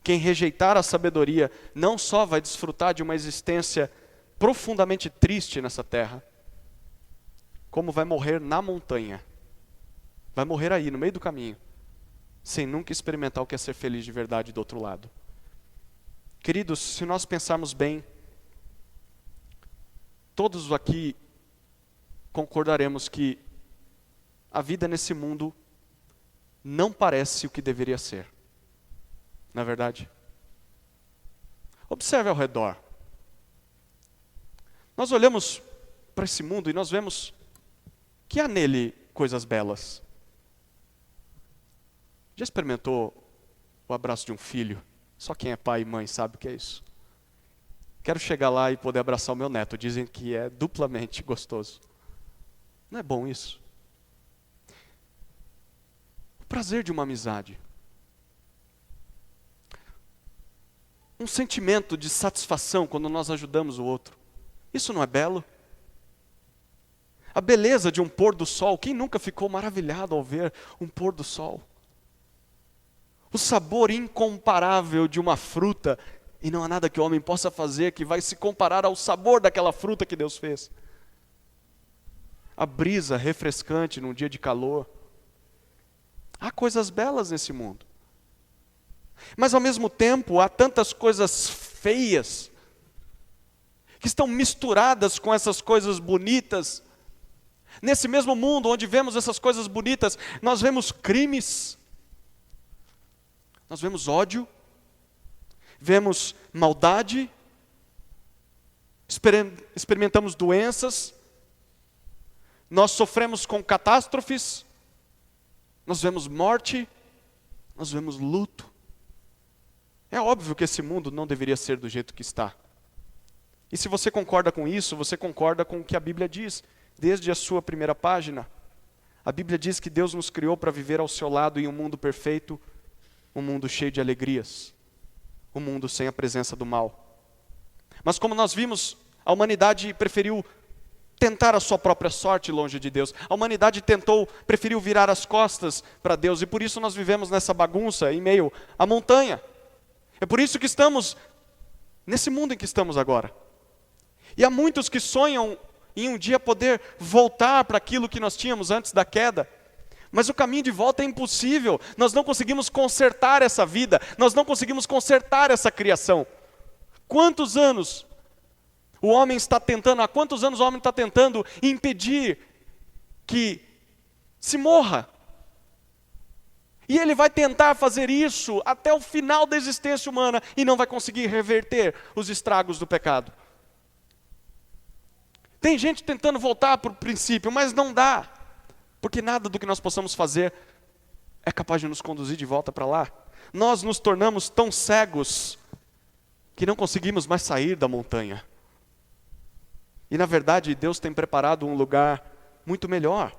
Speaker 1: Quem rejeitar a sabedoria não só vai desfrutar de uma existência profundamente triste nessa terra, como vai morrer na montanha. Vai morrer aí, no meio do caminho, sem nunca experimentar o que é ser feliz de verdade do outro lado. Queridos, se nós pensarmos bem, todos aqui concordaremos que a vida nesse mundo não parece o que deveria ser. Não é verdade? Observe ao redor. Nós olhamos para esse mundo e nós vemos que há nele coisas belas. Já experimentou o abraço de um filho? Só quem é pai e mãe sabe o que é isso. Quero chegar lá e poder abraçar o meu neto. Dizem que é duplamente gostoso. Não é bom isso? O prazer de uma amizade. Um sentimento de satisfação quando nós ajudamos o outro. Isso não é belo? A beleza de um pôr do sol. Quem nunca ficou maravilhado ao ver um pôr do sol? o sabor incomparável de uma fruta, e não há nada que o homem possa fazer que vai se comparar ao sabor daquela fruta que Deus fez. A brisa refrescante num dia de calor. Há coisas belas nesse mundo. Mas ao mesmo tempo, há tantas coisas feias, que estão misturadas com essas coisas bonitas. Nesse mesmo mundo onde vemos essas coisas bonitas, nós vemos crimes, nós vemos ódio, vemos maldade, experimentamos doenças, nós sofremos com catástrofes, nós vemos morte, nós vemos luto. É óbvio que esse mundo não deveria ser do jeito que está. E se você concorda com isso, você concorda com o que a Bíblia diz, desde a sua primeira página. A Bíblia diz que Deus nos criou para viver ao seu lado em um mundo perfeito, um mundo cheio de alegrias, um mundo sem a presença do mal. Mas como nós vimos, a humanidade preferiu tentar a sua própria sorte longe de Deus. A humanidade preferiu virar as costas para Deus, e por isso nós vivemos nessa bagunça em meio à montanha. É por isso que estamos nesse mundo em que estamos agora. E há muitos que sonham em um dia poder voltar para aquilo que nós tínhamos antes da queda. Mas o caminho de volta é impossível. Nós não conseguimos consertar essa vida. Nós não conseguimos consertar essa criação. Quantos anos o homem está tentando, há quantos anos o homem está tentando impedir que se morra? E ele vai tentar fazer isso até o final da existência humana e não vai conseguir reverter os estragos do pecado. Tem gente tentando voltar para o princípio, mas não dá. Porque nada do que nós possamos fazer é capaz de nos conduzir de volta para lá. Nós nos tornamos tão cegos que não conseguimos mais sair da montanha. E na verdade Deus tem preparado um lugar muito melhor,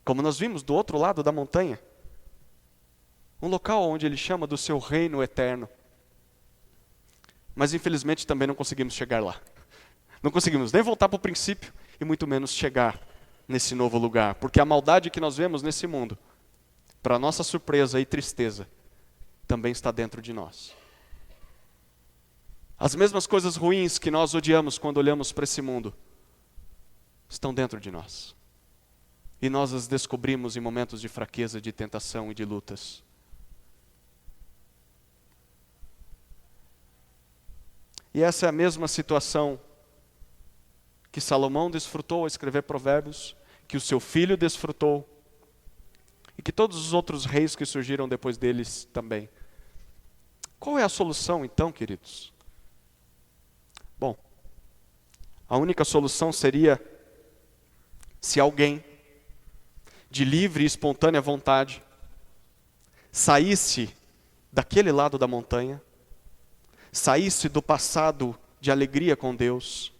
Speaker 1: como nós vimos do outro lado da montanha. Um local onde Ele chama do seu reino eterno. Mas infelizmente também não conseguimos chegar lá. Não conseguimos nem voltar para o princípio e muito menos chegar nesse novo lugar. Porque a maldade que nós vemos nesse mundo, para nossa surpresa e tristeza, também está dentro de nós. As mesmas coisas ruins que nós odiamos quando olhamos para esse mundo, estão dentro de nós. E nós as descobrimos em momentos de fraqueza, de tentação e de lutas. E essa é a mesma situação que Salomão desfrutou ao escrever Provérbios, que o seu filho desfrutou, e que todos os outros reis que surgiram depois deles também. Qual é a solução então, queridos? Bom, a única solução seria se alguém, de livre e espontânea vontade, saísse daquele lado da montanha, saísse do passado de alegria com Deus,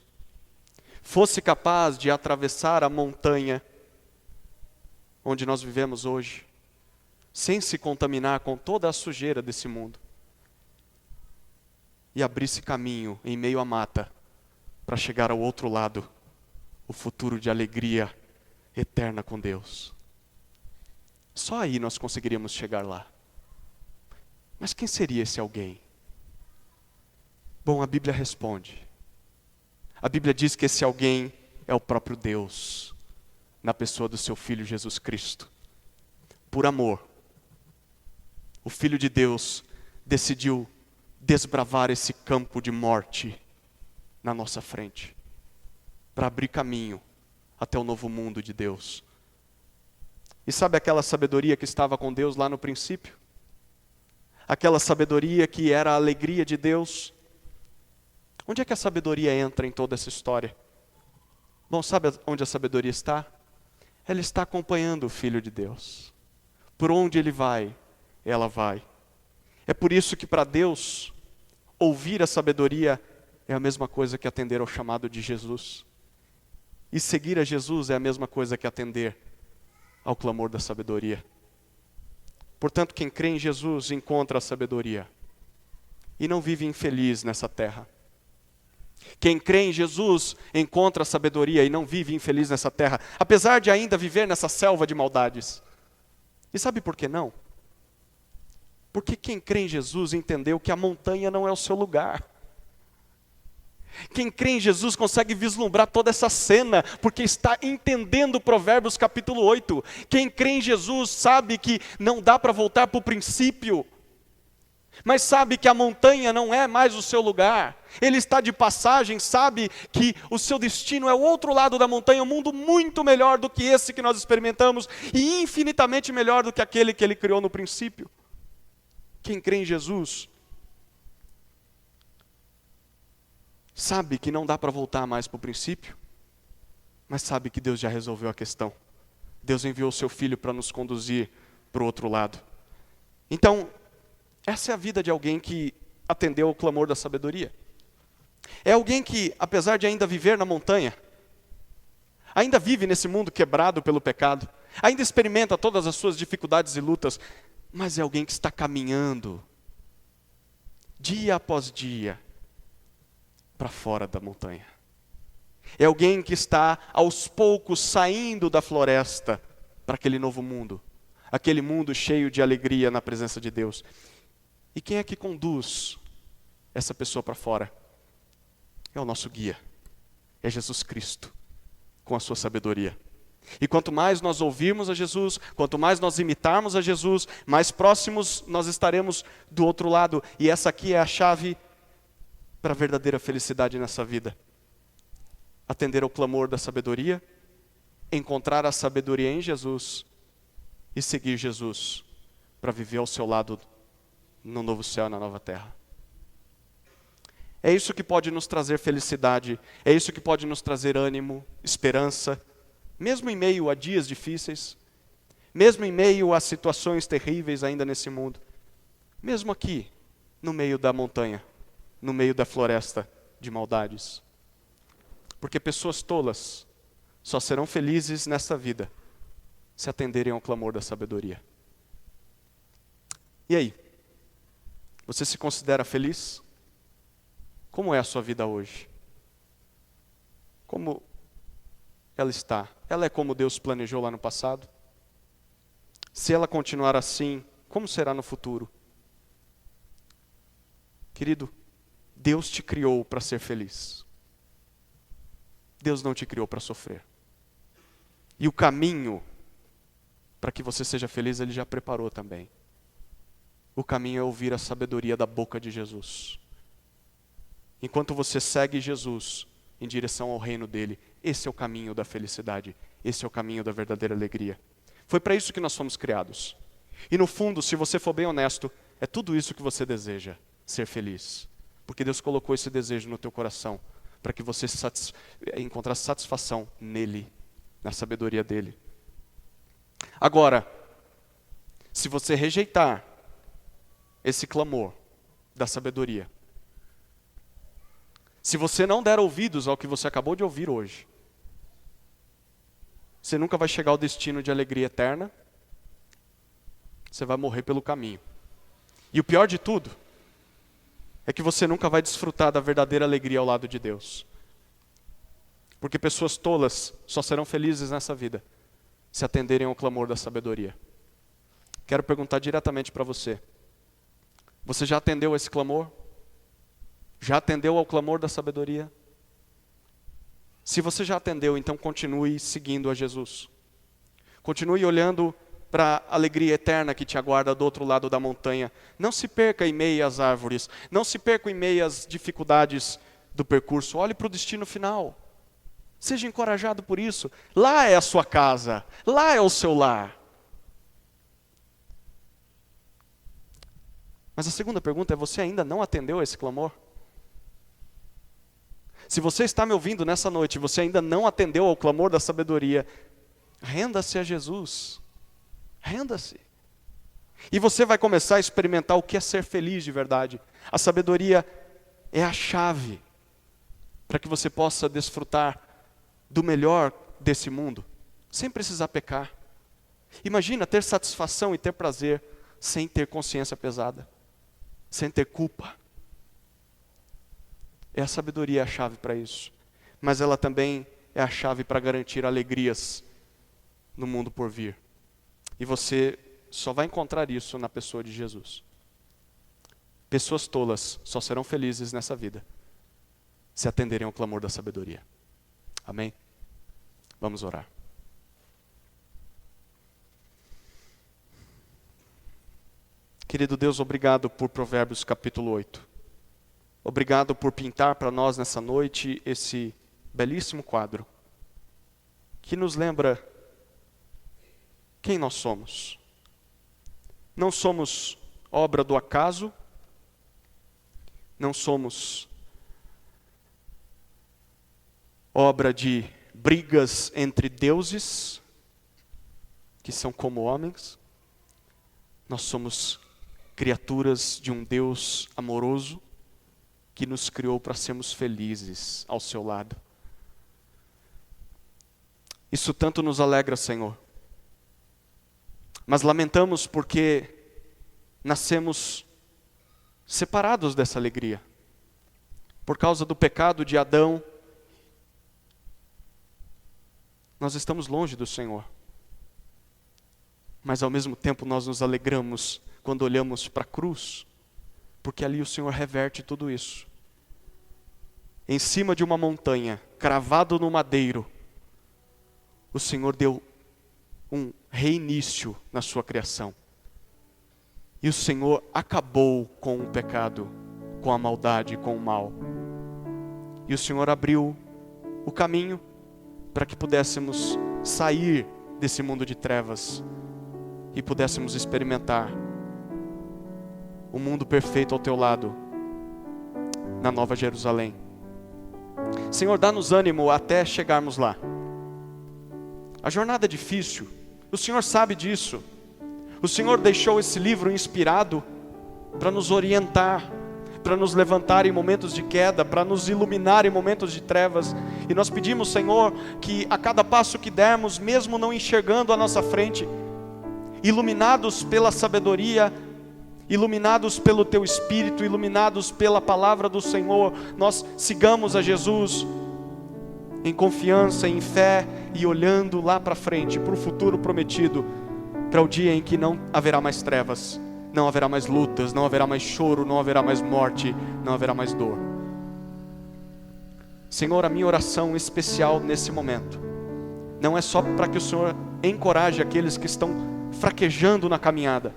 Speaker 1: fosse capaz de atravessar a montanha onde nós vivemos hoje, sem se contaminar com toda a sujeira desse mundo, e abrisse caminho em meio à mata para chegar ao outro lado, o futuro de alegria eterna com Deus. Só aí nós conseguiríamos chegar lá. Mas quem seria esse alguém? Bom, a Bíblia responde. A Bíblia diz que esse alguém é o próprio Deus, na pessoa do seu Filho Jesus Cristo. Por amor, o Filho de Deus decidiu desbravar esse campo de morte na nossa frente, para abrir caminho até o novo mundo de Deus. E sabe aquela sabedoria que estava com Deus lá no princípio? Aquela sabedoria que era a alegria de Deus? Onde é que a sabedoria entra em toda essa história? Bom, sabe onde a sabedoria está? Ela está acompanhando o Filho de Deus. Por onde ele vai, ela vai. É por isso que para Deus, ouvir a sabedoria é a mesma coisa que atender ao chamado de Jesus. E seguir a Jesus é a mesma coisa que atender ao clamor da sabedoria. Portanto, quem crê em Jesus encontra a sabedoria e não vive infeliz nessa terra. Quem crê em Jesus encontra a sabedoria e não vive infeliz nessa terra, apesar de ainda viver nessa selva de maldades. E sabe por que não? Porque quem crê em Jesus entendeu que a montanha não é o seu lugar. Quem crê em Jesus consegue vislumbrar toda essa cena, porque está entendendo Provérbios capítulo 8. Quem crê em Jesus sabe que não dá para voltar para o princípio, mas sabe que a montanha não é mais o seu lugar. Ele está de passagem, sabe que o seu destino é o outro lado da montanha, um mundo muito melhor do que esse que nós experimentamos, e infinitamente melhor do que aquele que ele criou no princípio. Quem crê em Jesus sabe que não dá para voltar mais para o princípio, mas sabe que Deus já resolveu a questão. Deus enviou o seu Filho para nos conduzir para o outro lado. Então, essa é a vida de alguém que atendeu ao clamor da sabedoria. É alguém que, apesar de ainda viver na montanha, ainda vive nesse mundo quebrado pelo pecado, ainda experimenta todas as suas dificuldades e lutas, mas é alguém que está caminhando, dia após dia, para fora da montanha. É alguém que está, aos poucos, saindo da floresta para aquele novo mundo. Aquele mundo cheio de alegria na presença de Deus. E quem é que conduz essa pessoa para fora? É o nosso guia. É Jesus Cristo, com a sua sabedoria. E quanto mais nós ouvirmos a Jesus, quanto mais nós imitarmos a Jesus, mais próximos nós estaremos do outro lado. E essa aqui é a chave para a verdadeira felicidade nessa vida. Atender ao clamor da sabedoria, encontrar a sabedoria em Jesus e seguir Jesus para viver ao seu lado no novo céu e na nova terra. É isso que pode nos trazer felicidade, é isso que pode nos trazer ânimo, esperança, mesmo em meio a dias difíceis, mesmo em meio a situações terríveis ainda nesse mundo, mesmo aqui, no meio da montanha, no meio da floresta de maldades. Porque pessoas tolas só serão felizes nesta vida se atenderem ao clamor da sabedoria. E aí? Você se considera feliz? Como é a sua vida hoje? Como ela está? Ela é como Deus planejou lá no passado? Se ela continuar assim, como será no futuro? Querido, Deus te criou para ser feliz. Deus não te criou para sofrer. E o caminho para que você seja feliz, Ele já preparou também. O caminho é ouvir a sabedoria da boca de Jesus. Enquanto você segue Jesus em direção ao reino dele, esse é o caminho da felicidade, esse é o caminho da verdadeira alegria. Foi para isso que nós fomos criados. E no fundo, se você for bem honesto, é tudo isso que você deseja, ser feliz. Porque Deus colocou esse desejo no teu coração, para que você encontrasse satisfação nele, na sabedoria dele. Agora, se você rejeitar esse clamor da sabedoria, se você não der ouvidos ao que você acabou de ouvir hoje, você nunca vai chegar ao destino de alegria eterna, você vai morrer pelo caminho. E o pior de tudo, é que você nunca vai desfrutar da verdadeira alegria ao lado de Deus. Porque pessoas tolas só serão felizes nessa vida, se atenderem ao clamor da sabedoria. Quero perguntar diretamente para você. Você já atendeu a esse clamor? Já atendeu ao clamor da sabedoria? Se você já atendeu, então continue seguindo a Jesus. Continue olhando para a alegria eterna que te aguarda do outro lado da montanha. Não se perca em meio às árvores. Não se perca em meio às dificuldades do percurso. Olhe para o destino final. Seja encorajado por isso. Lá é a sua casa. Lá é o seu lar. Mas a segunda pergunta é: você ainda não atendeu a esse clamor? Se você está me ouvindo nessa noite e você ainda não atendeu ao clamor da sabedoria, renda-se a Jesus. Renda-se. E você vai começar a experimentar o que é ser feliz de verdade. A sabedoria é a chave para que você possa desfrutar do melhor desse mundo, sem precisar pecar. Imagina ter satisfação e ter prazer sem ter consciência pesada, sem ter culpa. A sabedoria é a chave para isso. Mas ela também é a chave para garantir alegrias no mundo por vir. E você só vai encontrar isso na pessoa de Jesus. Pessoas tolas só serão felizes nessa vida se atenderem ao clamor da sabedoria. Amém? Vamos orar. Querido Deus, obrigado por Provérbios capítulo 8. Obrigado por pintar para nós nessa noite esse belíssimo quadro que nos lembra quem nós somos. Não somos obra do acaso, não somos obra de brigas entre deuses, que são como homens. Nós somos criaturas de um Deus amoroso, que nos criou para sermos felizes ao seu lado. Isso tanto nos alegra, Senhor. Mas lamentamos porque nascemos separados dessa alegria. Por causa do pecado de Adão, nós estamos longe do Senhor. Mas ao mesmo tempo nós nos alegramos quando olhamos para a cruz, porque ali o Senhor reverte tudo isso. Em cima de uma montanha, cravado no madeiro, o Senhor deu um reinício na sua criação. E o Senhor acabou com o pecado, com a maldade, com o mal. E o Senhor abriu o caminho para que pudéssemos sair desse mundo de trevas e pudéssemos experimentar o mundo perfeito ao teu lado, na Nova Jerusalém. Senhor, dá-nos ânimo até chegarmos lá. A jornada é difícil, o Senhor sabe disso. O Senhor deixou esse livro inspirado para nos orientar, para nos levantar em momentos de queda, para nos iluminar em momentos de trevas. E nós pedimos, Senhor, que a cada passo que dermos, mesmo não enxergando à nossa frente, iluminados pela sabedoria, iluminados pelo Teu Espírito, iluminados pela palavra do Senhor, nós sigamos a Jesus em confiança, em fé e olhando lá para frente, para o futuro prometido, para o dia em que não haverá mais trevas, não haverá mais lutas, não haverá mais choro, não haverá mais morte, não haverá mais dor. Senhor, a minha oração especial nesse momento não é só para que o Senhor encoraje aqueles que estão fraquejando na caminhada,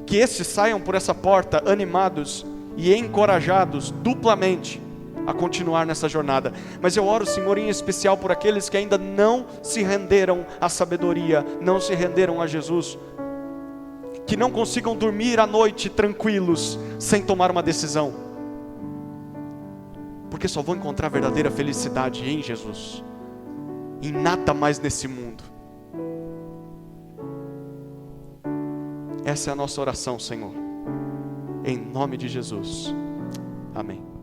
Speaker 1: que esses saiam por essa porta animados e encorajados duplamente a continuar nessa jornada. Mas eu oro, Senhor, em especial por aqueles que ainda não se renderam à sabedoria, não se renderam a Jesus, que não consigam dormir à noite tranquilos, sem tomar uma decisão, porque só vão encontrar verdadeira felicidade em Jesus, em nada mais nesse mundo. Essa é a nossa oração, Senhor, em nome de Jesus, amém.